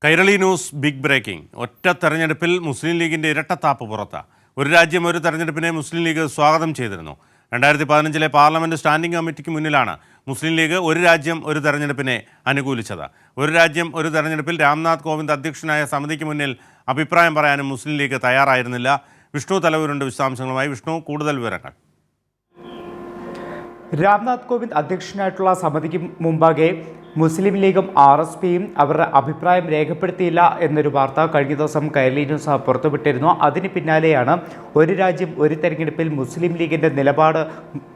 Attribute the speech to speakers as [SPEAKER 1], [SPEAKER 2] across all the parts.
[SPEAKER 1] Kairali news big breaking. ഒറ്റ തെരഞ്ഞെടുപ്പിൽ മുസ്ലിം ലീഗിന്റെ ഇരട്ടത്താപ്പ് പുറത്ത്. ഒരു രാജ്യം ഒരു തെരഞ്ഞെടുപ്പിനെ മുസ്ലിം ലീഗ് സ്വാഗതം ചെയ്തിരുന്നു. 2015 പാർലമെന്റ് സ്റ്റാൻഡിംഗ് കമ്മിറ്റിക്ക് മുന്നിലാണ് മുസ്ലിം ലീഗ് ഒരു രാജ്യം ഒരു തെരഞ്ഞെടുപ്പിനെ അനുകൂലിച്ചത്. ഒരു രാജ്യം ഒരു തെരഞ്ഞെടുപ്പിൽ രാംനാഥ് കോവിന്ദ് അധ്യക്ഷനായ സമിതിക്ക് മുന്നിൽ അഭിപ്രായം പറയാനും മുസ്ലിം ലീഗ് തയ്യാറായിരുന്നില്ല. വിഷ്ണു തലവൂരുണ്ട് വിശദാംശങ്ങളുമായി. വിഷ്ണു, കൂടുതൽ വിവരങ്ങൾ.
[SPEAKER 2] രാംനാഥ് കോവിന്ദ് അധ്യക്ഷനായിട്ടുള്ള സമിതിക്ക് മുമ്പാകെ മുസ്ലിം ലീഗും RSPയും അവരുടെ അഭിപ്രായം രേഖപ്പെടുത്തിയില്ല എന്നൊരു വാർത്ത കഴിഞ്ഞ ദിവസം കൈരളി ന്യൂസ് പുറത്തുവിട്ടിരുന്നു. അതിന് പിന്നാലെയാണ് ഒരു രാജ്യം ഒരു തെരഞ്ഞെടുപ്പിൽ മുസ്ലിം ലീഗിൻ്റെ നിലപാട്,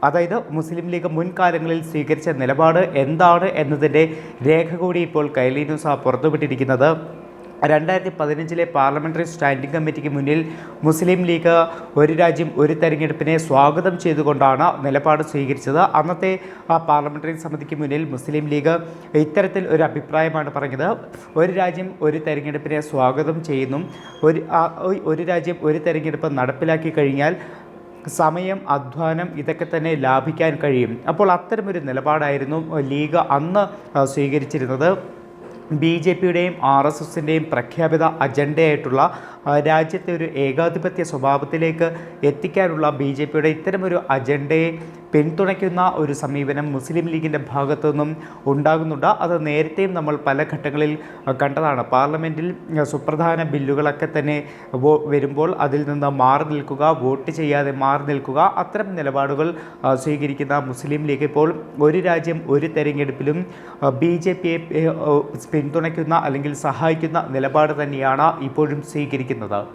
[SPEAKER 2] അതായത് മുസ്ലിം ലീഗ് മുൻകാലങ്ങളിൽ സ്വീകരിച്ച നിലപാട് എന്താണ് എന്നതിൻ്റെ രേഖ കൂടി ഇപ്പോൾ കൈരളി ന്യൂസ് പുറത്തുവിട്ടിരിക്കുന്നത്. 2015 പാർലമെൻ്ററി സ്റ്റാൻഡിംഗ് കമ്മിറ്റിക്ക് മുന്നിൽ മുസ്ലിം ലീഗ് ഒരു രാജ്യം ഒരു തെരഞ്ഞെടുപ്പിനെ സ്വാഗതം ചെയ്തുകൊണ്ടാണ് നിലപാട് സ്വീകരിച്ചത്. അന്നത്തെ പാർലമെൻ്ററി സമിതിക്ക് മുന്നിൽ മുസ്ലിം ലീഗ് ഇത്തരത്തിൽ ഒരു അഭിപ്രായമാണ് പറഞ്ഞത്. ഒരു രാജ്യം ഒരു തെരഞ്ഞെടുപ്പിനെ സ്വാഗതം ചെയ്യുന്നു. ഒരു രാജ്യം ഒരു തെരഞ്ഞെടുപ്പ് നടപ്പിലാക്കി കഴിഞ്ഞാൽ സമയം, അധ്വാനം ഇതൊക്കെ തന്നെ ലാഭിക്കാൻ കഴിയും. അപ്പോൾ അത്തരമൊരു നിലപാടായിരുന്നു ലീഗ് അന്ന് സ്വീകരിച്ചിരുന്നത്. BJPയുടെയും RSSൻ്റെയും പ്രഖ്യാപിത അജണ്ടയായിട്ടുള്ള രാജ്യത്തെ ഒരു ഏകാധിപത്യ സ്വഭാവത്തിലേക്ക് എത്തിക്കാനുള്ള BJPയുടെ ഇത്തരമൊരു അജണ്ടയെ പിന്തുണയ്ക്കുന്ന ഒരു സമീപനം മുസ്ലിം ലീഗിൻ്റെ ഭാഗത്തു നിന്നും ഉണ്ടാകുന്നുണ്ട്. അത് നേരത്തെയും നമ്മൾ പല ഘട്ടങ്ങളിൽ കണ്ടതാണ്. പാർലമെൻറ്റിൽ സുപ്രധാന ബില്ലുകളൊക്കെ തന്നെ വരുമ്പോൾ അതിൽ നിന്ന് മാറി നിൽക്കുക, വോട്ട് ചെയ്യാതെ മാറി നിൽക്കുക, അത്തരം നിലപാടുകൾ സ്വീകരിക്കുന്ന മുസ്ലിം ലീഗ് ഇപ്പോൾ ഒരു രാജ്യം ഒരു തെരഞ്ഞെടുപ്പിലും BJPയെ പിന്തുണയ്ക്കുന്ന അല്ലെങ്കിൽ സഹായിക്കുന്ന നിലപാട് തന്നെയാണ് ഇപ്പോഴും സ്വീകരിക്കുന്നത്.